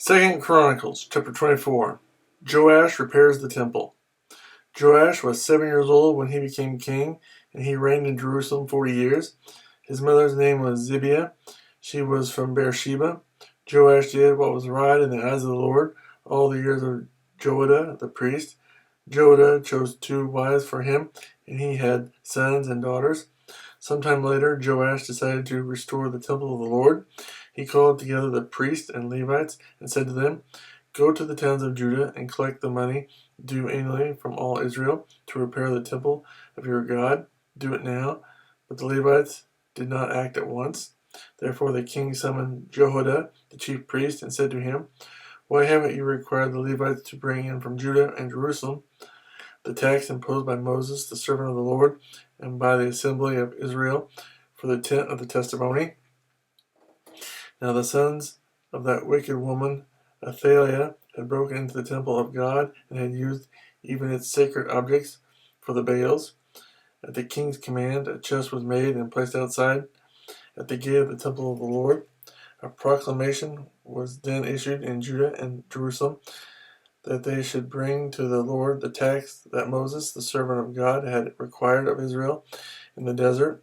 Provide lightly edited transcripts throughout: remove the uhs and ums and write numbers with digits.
2 Chronicles chapter 24. Joash repairs the temple. Joash was 7 years old when he became king, and he reigned in Jerusalem 40 years. His mother's name was Zibiah. She was from Beersheba. Joash did what was right in the eyes of the Lord all the years of Joadah the priest. Joadah chose 2 wives for him, and he had sons and daughters. Sometime later, Joash decided to restore the temple of the Lord. He called together the priests and Levites and said to them, "Go to the towns of Judah and collect the money due annually from all Israel to repair the temple of your God. Do it now." But the Levites did not act at once. Therefore the king summoned Jehoiada, the chief priest, and said to him, "Why haven't you required the Levites to bring in from Judah and Jerusalem the tax imposed by Moses, the servant of the Lord, and by the assembly of Israel for the tent of the testimony?" Now the sons of that wicked woman, Athaliah, had broken into the temple of God and had used even its sacred objects for the Baals. At the king's command, a chest was made and placed outside at the gate of the temple of the Lord. A proclamation was then issued in Judah and Jerusalem that they should bring to the Lord the tax that Moses, the servant of God, had required of Israel in the desert.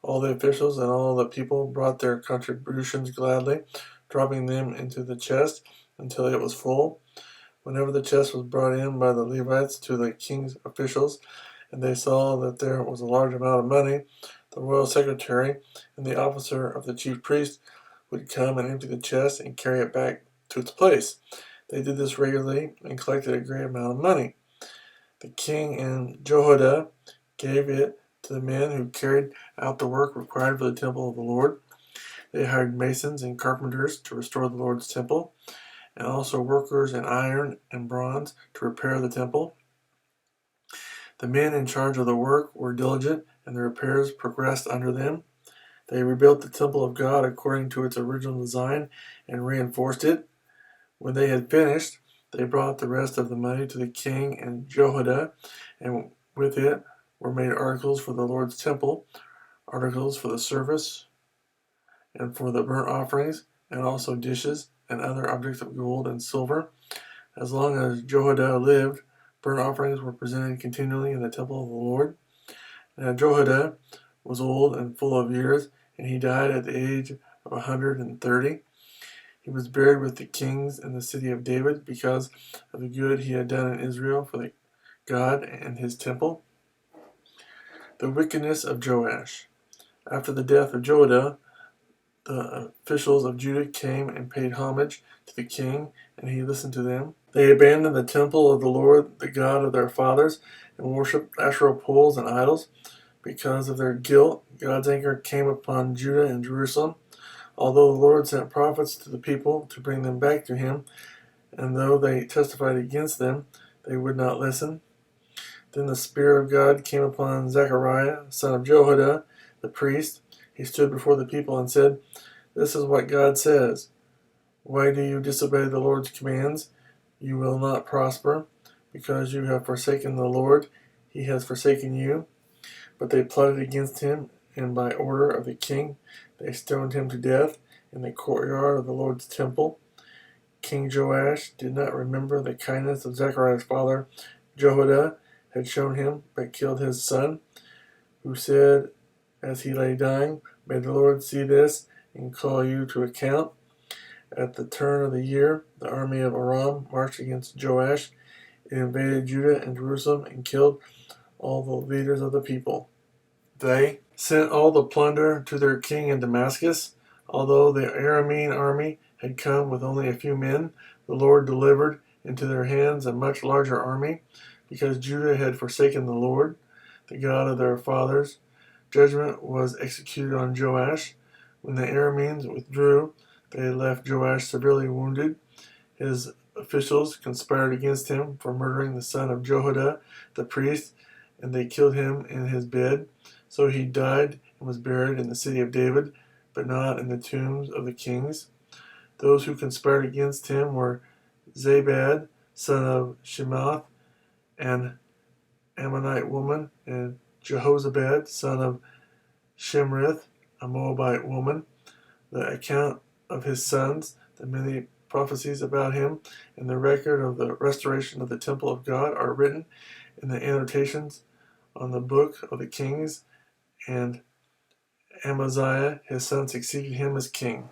All the officials and all the people brought their contributions gladly, dropping them into the chest until it was full. Whenever the chest was brought in by the Levites to the king's officials, and they saw that there was a large amount of money, the royal secretary and the officer of the chief priest would come and empty the chest and carry it back to its place. They did this regularly and collected a great amount of money. The king and Jehoiada gave it to the men who carried out the work required for the temple of the Lord. They hired masons and carpenters to restore the Lord's temple, and also workers in iron and bronze to repair the temple. The men in charge of the work were diligent, and the repairs progressed under them. They rebuilt the temple of God according to its original design and reinforced it. When they had finished, they brought the rest of the money to the king and Jehoiada, and with it were made articles for the Lord's temple, articles for the service and for the burnt offerings, and also dishes and other objects of gold and silver. As long as Jehoiada lived, burnt offerings were presented continually in the temple of the Lord. Now Jehoiada was old and full of years, and he died at the age of 130. He was buried with the kings in the city of David because of the good he had done in Israel for the God and his temple. The wickedness of Joash. After the death of Joadah, the officials of Judah came and paid homage to the king, and he listened to them. They abandoned the temple of the Lord, the God of their fathers, and worshipped Asherah poles and idols. Because of their guilt, God's anger came upon Judah and Jerusalem. Although the Lord sent prophets to the people to bring them back to him, and though they testified against them, they would not listen. Then the Spirit of God came upon Zechariah, son of Jehoiada, the priest. He stood before the people and said, "This is what God says. Why do you disobey the Lord's commands? You will not prosper. Because you have forsaken the Lord, he has forsaken you." But they plotted against him, and by order of the king, they stoned him to death in the courtyard of the Lord's temple. King Joash did not remember the kindness of Zechariah's father Jehoiada had shown him, but killed his son, who said as he lay dying, "May the Lord see this and call you to account." At the turn of the year, the army of Aram marched against Joash. It invaded Judah and Jerusalem and killed all the leaders of the people. They sent all the plunder to their king in Damascus. Although the Aramean army had come with only a few men, the Lord delivered into their hands a much larger army, because Judah had forsaken the Lord, the God of their fathers. Judgment was executed on Joash. When the Arameans withdrew, they left Joash severely wounded. His officials conspired against him for murdering the son of Jehoiada, the priest, and they killed him in his bed. So he died and was buried in the city of David, but not in the tombs of the kings. Those who conspired against him were Zabad, son of Shemath, an Ammonite woman, and Jehozabad, son of Shimrith, a Moabite woman. The account of his sons, the many prophecies about him and the record of the restoration of the temple of God are written in the annotations on the book of the kings, and Amaziah his son succeeded him as king.